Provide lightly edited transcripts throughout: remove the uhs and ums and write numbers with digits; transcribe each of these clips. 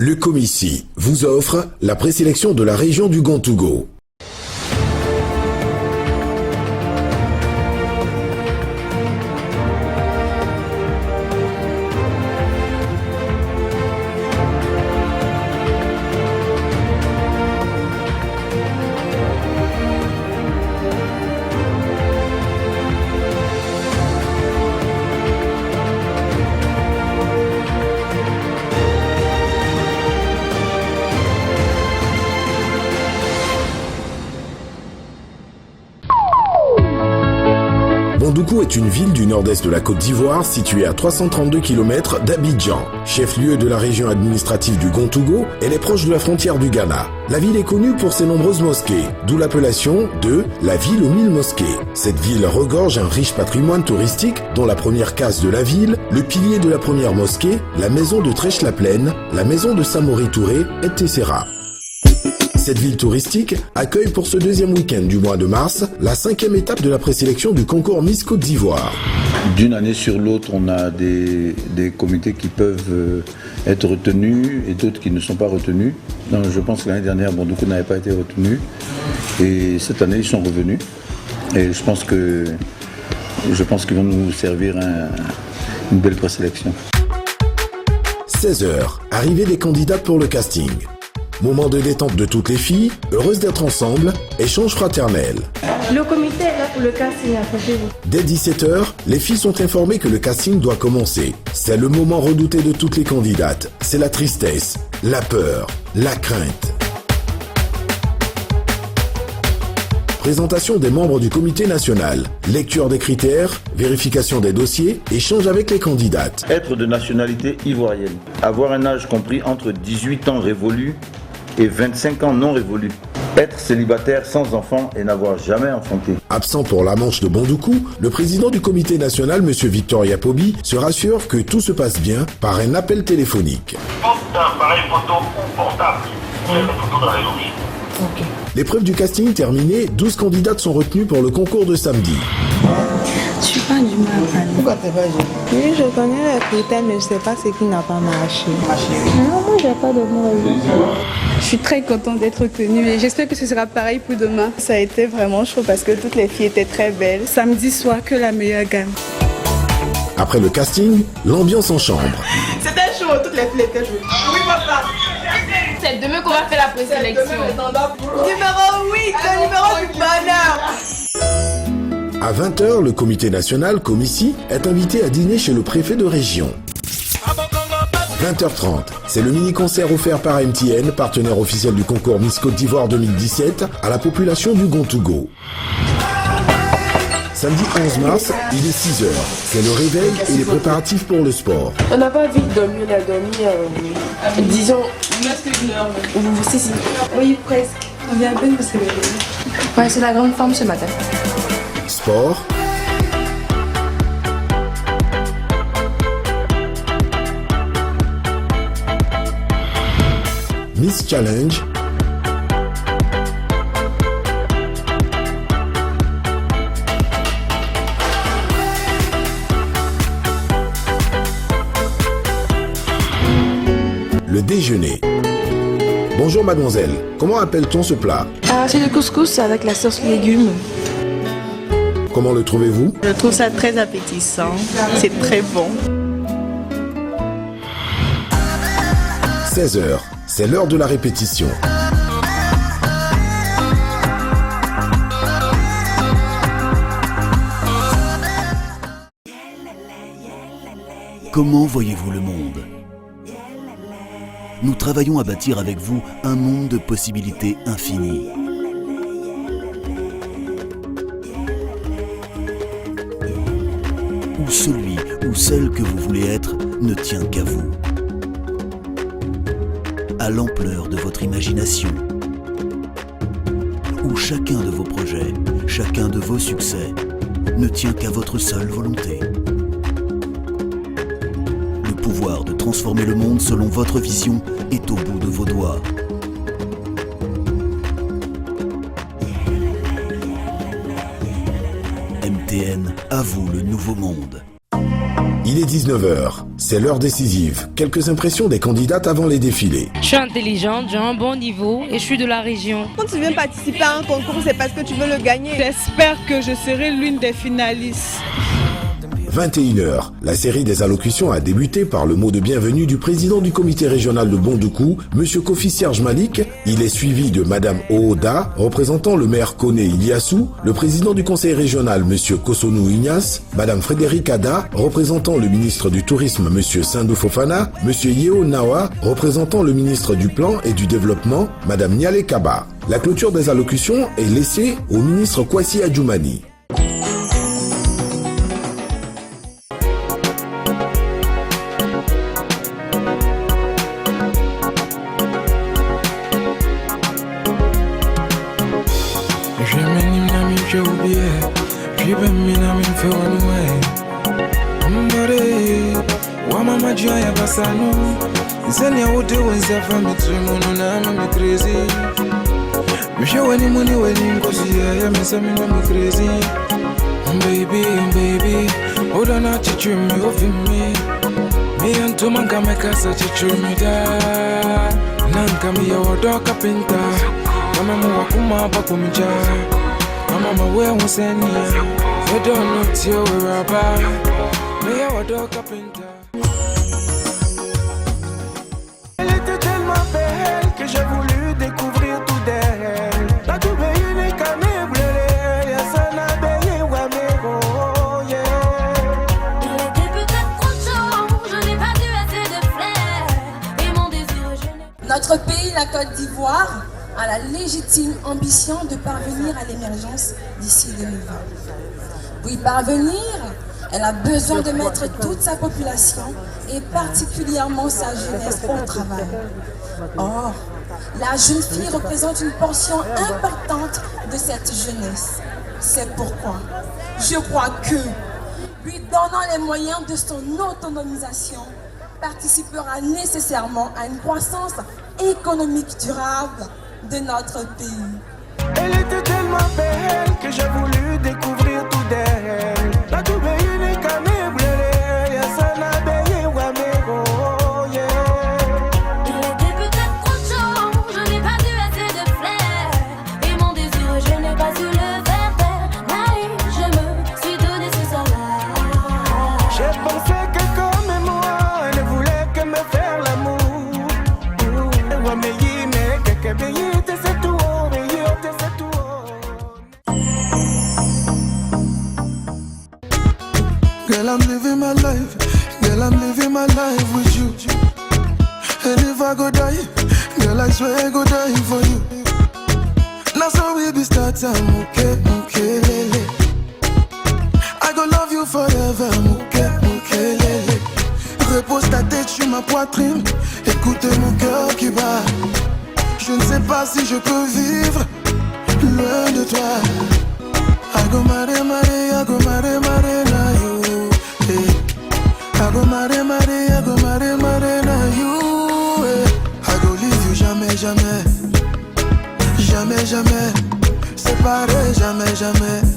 Le Comici vous offre la présélection de la région du Gontougo. Bondoukou est une ville du nord-est de la Côte d'Ivoire située à 332 km d'Abidjan. Chef-lieu de la région administrative du Gontougo, elle est proche de la frontière du Ghana. La ville est connue pour ses nombreuses mosquées, d'où l'appellation de la ville aux 1000 mosquées. Cette ville regorge un riche patrimoine touristique dont la première case de la ville, le pilier de la première mosquée, la maison de Trèche-la-Plaine, la maison de Samori Touré, etc. Cette ville touristique accueille pour ce deuxième week-end du mois de mars la 5e étape de la présélection du concours Miss Côte d'Ivoire. D'une année sur l'autre, on a des comités qui peuvent être retenus et d'autres qui ne sont pas retenus. Donc, je pense que l'année dernière, Bondoukou n'avait pas été retenu et cette année, ils sont revenus. Et je pense qu'ils vont nous servir une belle présélection. 16h, arrivée des candidats pour le casting. Moment de détente de toutes les filles, heureuses d'être ensemble, échange fraternel. Le comité est là pour le casting, approchez-vous. Dès 17h, les filles sont informées que le casting doit commencer. C'est le moment redouté de toutes les candidates. C'est la tristesse, la peur, la crainte. Présentation des membres du comité national, lecture des critères, vérification des dossiers, échange avec les candidates. Être de nationalité ivoirienne, avoir un âge compris entre 18 ans révolus et 25 ans non révolus. Être célibataire sans enfant et n'avoir jamais enfanté. Absent pour la Manche de Bondoukou, le président du comité national, M. Victor Yapobi, se rassure que tout se passe bien par un appel téléphonique. Porte d'un appareil photo ou portable. La photo dans les loges. Ok. L'épreuve du casting terminée, 12 candidates sont retenues pour le concours de samedi. Je suis pas du mal à parler. Pourquoi t'es pas jeune? Oui, je connais les critères, mais je ne sais pas ce qui n'a pas marché. Non, moi j'ai pas de mots. Je suis très contente d'être retenue et j'espère que ce sera pareil pour demain. Ça a été vraiment chaud parce que toutes les filles étaient très belles. Samedi soir, que la meilleure gagne. Après le casting, l'ambiance en chambre. C'était chaud, toutes les filles étaient chaudes. Oui, papa. C'est demain qu'on va faire la présélection. Numéro 8, le numéro du bonheur. À 20h, le comité national, Comici, est invité à dîner chez le préfet de région. 20h30, c'est le mini-concert offert par MTN, partenaire officiel du concours Miss Côte d'Ivoire 2017, à la population du Gontougo. Samedi 11 mars, il est 6h. C'est le réveil et les préparatifs pour le sport. On n'a pas vite dormi, on a dormi, disons, presque une heure. Si. Oui, presque. On vient à peine de se réveiller. Ouais, c'est la grande forme ce matin. Sport. Miss Challenge. Le déjeuner. Bonjour mademoiselle, comment appelle-t-on ce plat? C'est le couscous avec la sauce légumes. Comment le trouvez-vous? Je trouve ça très appétissant. C'est très bon. 16h, c'est l'heure de la répétition. Comment voyez-vous le monde? Nous travaillons à bâtir avec vous un monde de possibilités infinies. Où celui ou celle que vous voulez être ne tient qu'à vous. À l'ampleur de votre imagination. Où chacun de vos projets, chacun de vos succès ne tient qu'à votre seule volonté. Le pouvoir de transformer le monde selon votre vision est au bout de vos doigts. MTN, à vous le nouveau monde. Il est 19h. C'est l'heure décisive. Quelques impressions des candidates avant les défilés. Je suis intelligente, j'ai un bon niveau et je suis de la région. Quand tu viens participer à un concours, c'est parce que tu veux le gagner. J'espère que je serai l'une des finalistes. 21h. La série des allocutions a débuté par le mot de bienvenue du président du comité régional de Bondoukou, Monsieur Kofi Serge Malik. Il est suivi de Madame Ooda, représentant le maire Koné Iliassou, le président du conseil régional, Monsieur Kosonou Ignace, Madame Frédéric Ada, représentant le ministre du tourisme, Monsieur Sindou Fofana, Monsieur Yeo Nawa, représentant le ministre du plan et du développement, Madame Niale Kaba. La clôture des allocutions est laissée au ministre Kwasi Adjoumani. Senya wote wenza fami tuimono na mami crazy. Misha weni muni weni ngozi ya mesa mi crazy. Baby, oda na chichu mi ofi mi. Mi anto manga mekasa chichu mi da. Nanka mi ya wadoka pinta. Mama mu wakuma bako mija. Mama mawe unsenia. Oda no tiyo raba. Mi ya wadoka pinta. Que j'ai voulu découvrir tout d'elle. La tout unique à mes blés, y'a ça n'a payé ou à mes gros, yeah. Il était peut-être trop chaud, je n'ai pas dû assez de flair. Et mon désir, je n'ai... Notre pays, la Côte d'Ivoire, a la légitime ambition de parvenir à l'émergence d'ici 2020. Pour y parvenir, elle a besoin de mettre toute sa population et particulièrement sa jeunesse au travail. Or, la jeune fille représente une portion importante de cette jeunesse. C'est pourquoi je crois que lui donnant les moyens de son autonomisation participera nécessairement à une croissance économique durable de notre pays. Elle était tellement belle que j'ai voulu découvrir tout d'elle. La tout unique à mes blés, y'a ça n'a payé ou à mes gros, yeah. Il était peut-être trop chaud, je n'ai pas dû assez de flair. Et mon désir, je n'ai pas su le faire taire. Marie, je me suis donné ce soir-là. J'ai pensé que comme moi, elle ne voulait que me faire l'amour. Ouais, mais il n'est que payé, c'est tout, c'est tout. Girl, I'm living my life. Girl, I'm living my life with you. And if I go die, girl, I swear I go die for you. Now so we be start time, okay, lele. I go love you forever, okay, lele. Repose ta tête sur ma poitrine, écoute mon cœur qui bat. Je ne sais pas si je peux vivre loin de toi. I go mare, I go mare na you. I go mare, na you. I go leave you jamais, séparé jamais,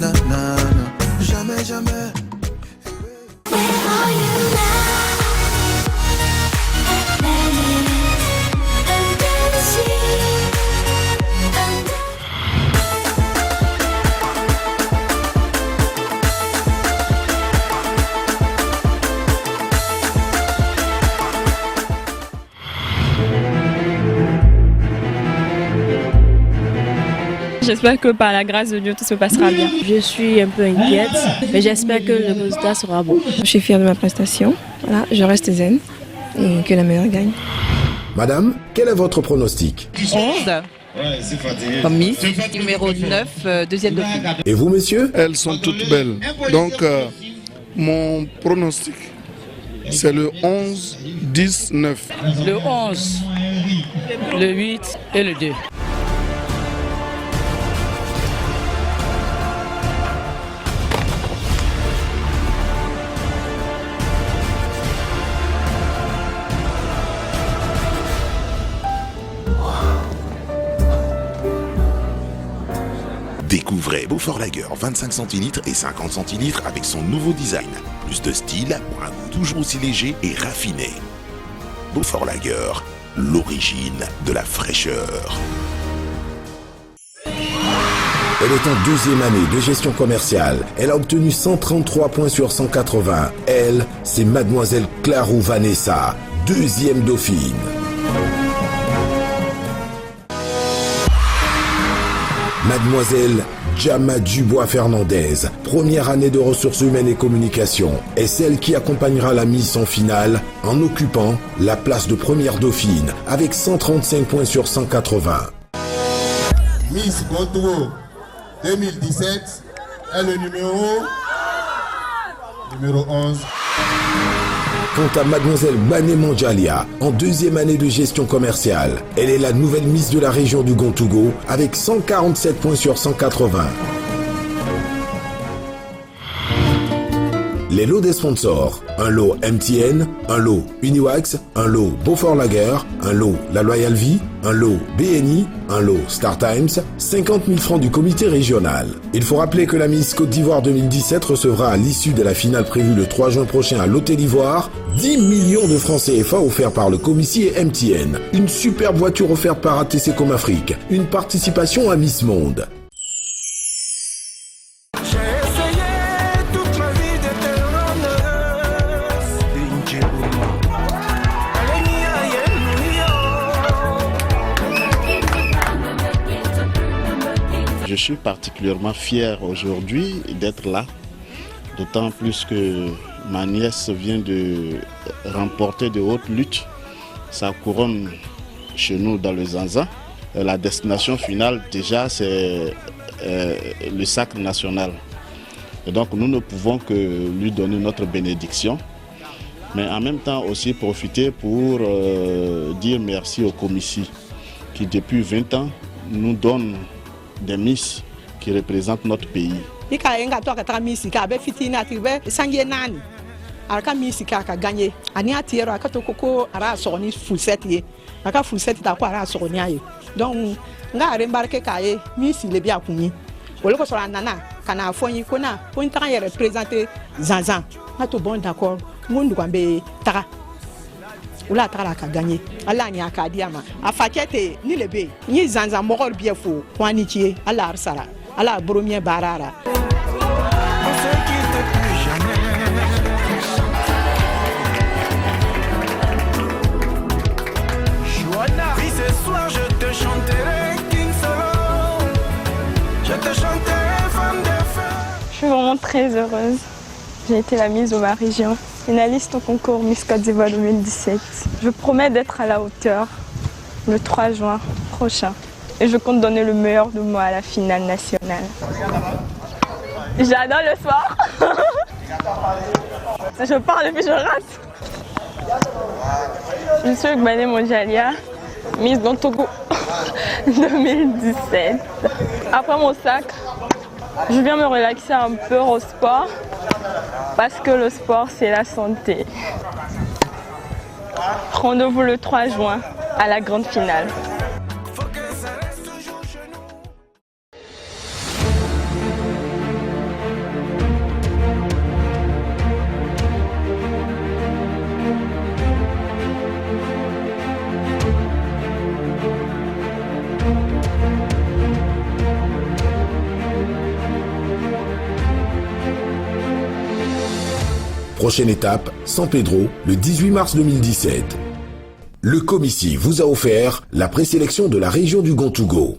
na, jamais. Where are you now? Under the sea. J'espère que par la grâce de Dieu, tout se passera bien. Je suis un peu inquiète, mais j'espère que le résultat sera bon. Je suis fière de ma prestation. Voilà, je reste zen et que la meilleure gagne. Madame, quel est votre pronostic? 11. Comme Miss, numéro 9, deuxième dauphine. Et vous, monsieur? Elles sont toutes belles. Donc, mon pronostic, c'est le 11, 10, 9. Le 11, le 8 et le 2. Découvrez Beaufort Lager 25 centilitres et 50 centilitres avec son nouveau design. Plus de style pour un goût toujours aussi léger et raffiné. Beaufort Lager, l'origine de la fraîcheur. Elle est en deuxième année de gestion commerciale. Elle a obtenu 133 points sur 180. Elle, c'est Mademoiselle Clarou Vanessa, deuxième dauphine. Mademoiselle Djama Dubois-Fernandez, première année de ressources humaines et communication, est celle qui accompagnera la Miss en finale en occupant la place de première dauphine avec 135 points sur 180. Miss Gontogo 2017 est le numéro 11. Quant à Mademoiselle Bané Mandjalia, en deuxième année de gestion commerciale, elle est la nouvelle Miss de la région du Gontougo avec 147 points sur 180. Les lots des sponsors: un lot MTN, un lot Uniwax, un lot Beaufort Lager, un lot La Loyale Vie, un lot BNI, un lot Star Times, 50 000 francs du comité régional. Il faut rappeler que la Miss Côte d'Ivoire 2017 recevra à l'issue de la finale prévue le 3 juin prochain à l'Hôtel d'Ivoire 10 millions de francs CFA offerts par le Comici et MTN, une superbe voiture offerte par ATC Com Afrique, une participation à Miss Monde. Je suis particulièrement fier aujourd'hui d'être là, d'autant plus que ma nièce vient de remporter de hautes luttes sa couronne chez nous dans le Zanza. La destination finale déjà c'est le sacre national. Et donc nous ne pouvons que lui donner notre bénédiction, mais en même temps aussi profiter pour dire merci au Comici qui depuis 20 ans nous donne des Miss qui représentent notre pays. Oula tara ka gagner Allah ni akadiama afakete ni lebe ni zanza mogol biefo kwani tie Allah arsara Allah bromien barara. Oui, ce soir je te chanterai King Solo. Je te chanterai femme de feu. Je suis vraiment très heureuse. J'ai été la Miss de ma région, finaliste au concours Miss Côte d'Ivoire 2017. Je promets d'être à la hauteur le 3 juin prochain et je compte donner le meilleur de moi à la finale nationale. J'adore le sport. Je parle et puis je rate. Je suis Bané Mandjalia, Miss Gontogo 2017. Après mon sacre, je viens me relaxer un peu au sport parce que le sport c'est la santé. Rendez-vous le 3 juin à la grande finale. Prochaine étape, San Pedro, le 18 mars 2017. Le Comici vous a offert la présélection de la région du Gontougo.